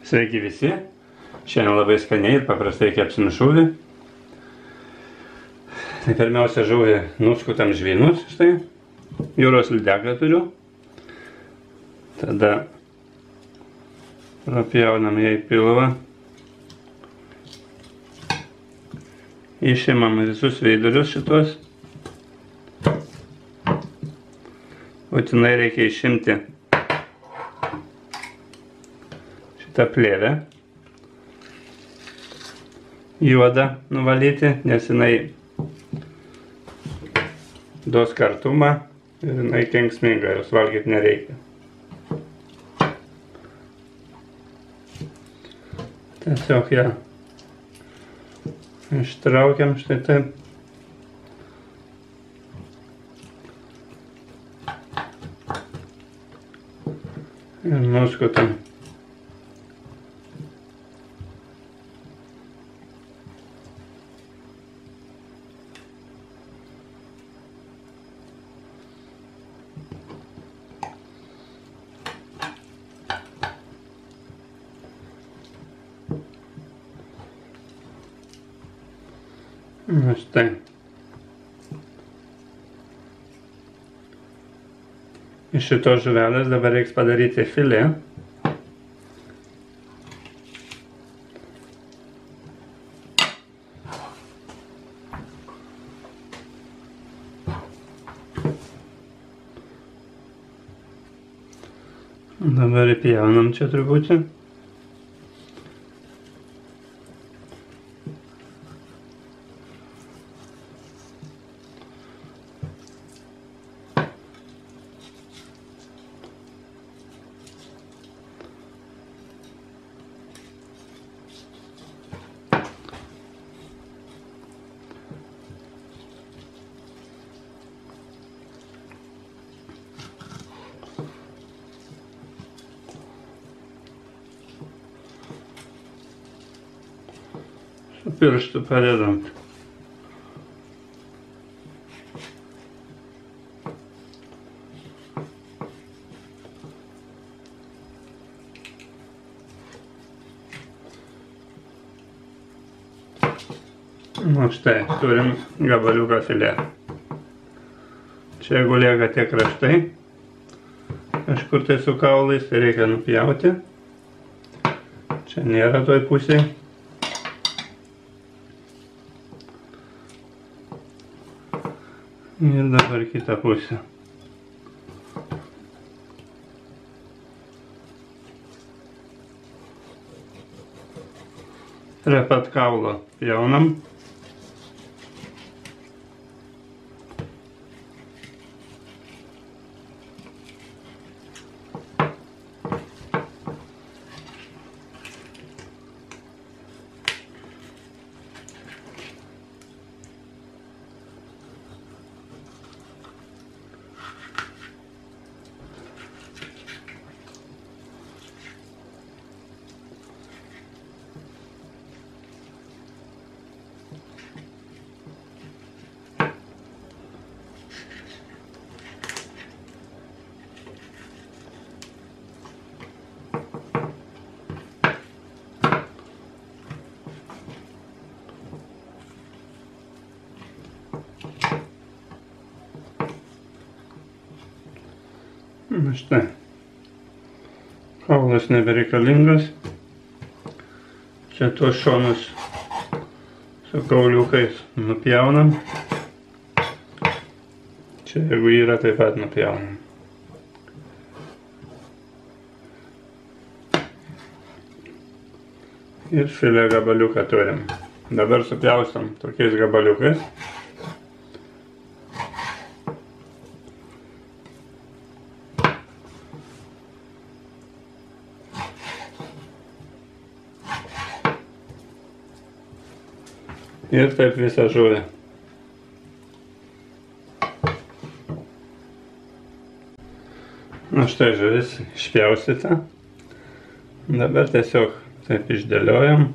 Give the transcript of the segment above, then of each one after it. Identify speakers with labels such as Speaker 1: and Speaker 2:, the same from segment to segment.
Speaker 1: Sveiki visi. Šiandien labai skaniai ir paprastai kepsim žuvį. Tai pirmiausia, žuvį nuskutam žvynus, štai. Jūros lydeką turiu. Tada prapjaunam ją į pilvą. Išimam visus veidurius šitos. Būtinai reikia išimti šitą plėvę. Juodą nuvalyti, nes jinai duos kartumą ir jinai kenksminga, jos valgyti nereikia. Tiesiog ją ištraukiam štai taip. Ir nuskutam. Na štai. Iš šitos žuvelės dabar reiks padaryti filė. Dabar įpjaunam čia truputį. Su pirštu padedam. Na štai, turim gabaliuką filė. Čia jeigu lieka tie kraštai, kažkur tai su kaulais, tai reikia nupjauti. Čia nėra toj pusėje. Ir dabar kitą pusę. Prie pat kaulo pjaunam. Na štai, kaulas nebereikalingas. Čia tuos šonus su kauliukais nupjaunam. Čia jeigu yra, taip pat nupjaunam. Ir filė gabaliuką turim. Dabar supjaustam tokiais gabaliukais. Ir taip visą žuvį. Na štai žuvis išpjaustyta. Dabar tiesiog taip išdėliojam.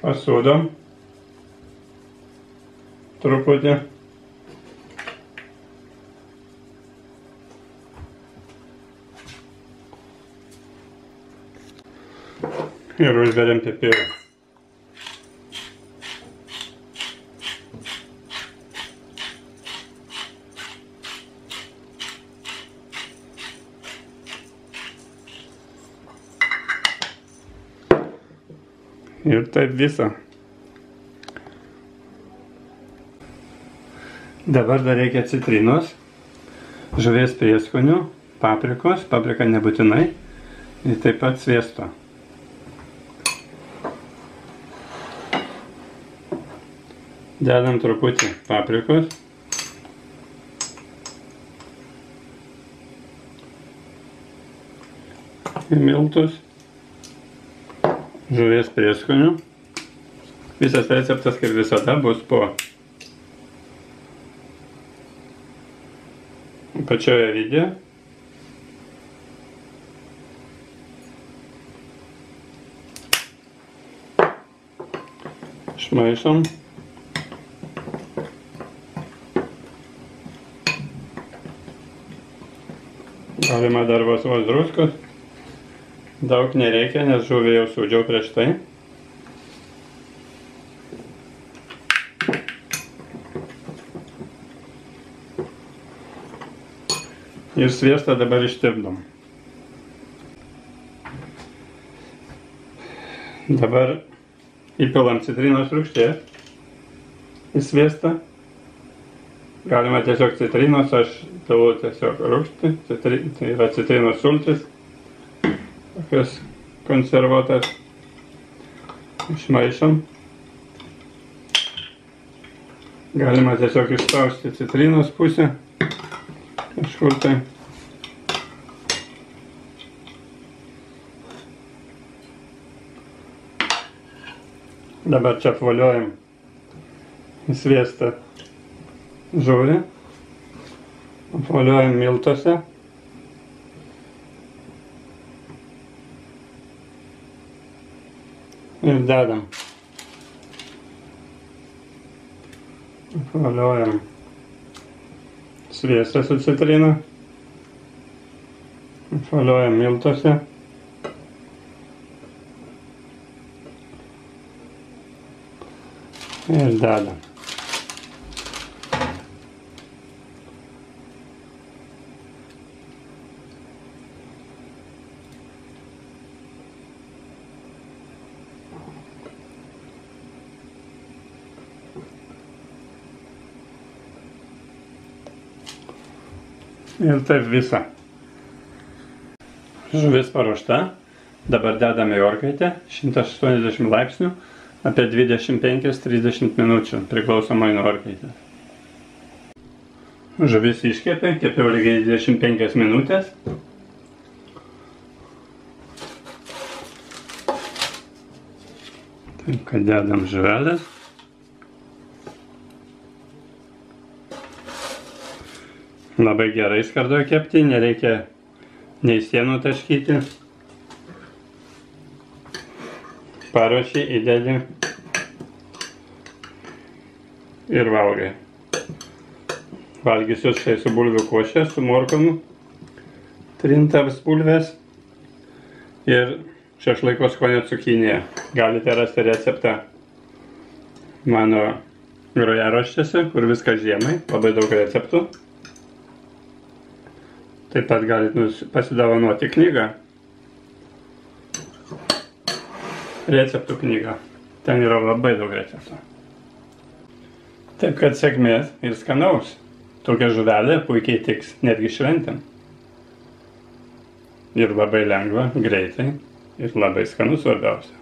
Speaker 1: pasūdom truputį. Ir užberiam pipirą. Ir taip visą. Dabar dar reikia citrinos, žuvies prieskonių, paprikos, paprika nebūtinai, ir taip pat sviesto. Dedam truputį paprikos. Ir miltus. Žuvies prieskonių. Visas receptas, kaip visada, bus po pačioje video. Išmaišom. Galima dar vos druskos. Daug nereikia, nes žuvį jau sūdžiau prieš tai. Ir sviestą dabar ištirpdom. Dabar įpilam citrinos rūgšties į sviestą. Galima tiesiog citrinos, aš pilu tiesiog rūgštį, tai yra citrinos sultis, tokios konservuotas. Išmaišom. Galima tiesiog išspausti citrinos pusę, kažkur tai. Dabar čia apvoliojam į sviestą žuvį, apvoliojam miltuose ir dedam. Apvoliojam sviestą su citrina, apvoliojam miltuose ir dedam. Ir taip visą. Žuvis paruošta. Dabar dedame į orkaitę 180 laipsnių apie 25-30 minučių, priklausomai nuo orkaitės. Žuvis iškepė, kepiau lygiai 25 minutės. Taip, kad dedam žuvelės. Labai gerai skardoje kepti, nereikia nei sienų taškyti. Paruoši, įdedi ir valgai. Valgysiu štai su bulvių koše, su morkomu, trintas bulvės ir šašlaiko skonio cukinija. Galite rasti receptą mano grojaraščiuose, kur viskas žiemai, labai daug receptų. Taip pat galite pasidovanoti knygą, receptų knygą. Ten yra labai daug receptų. Taip kad sėkmės ir skanaus. Tokia žuvelė puikiai tiks netgi šventėm. Ir labai lengva, greitai ir labai skanu svarbiausia.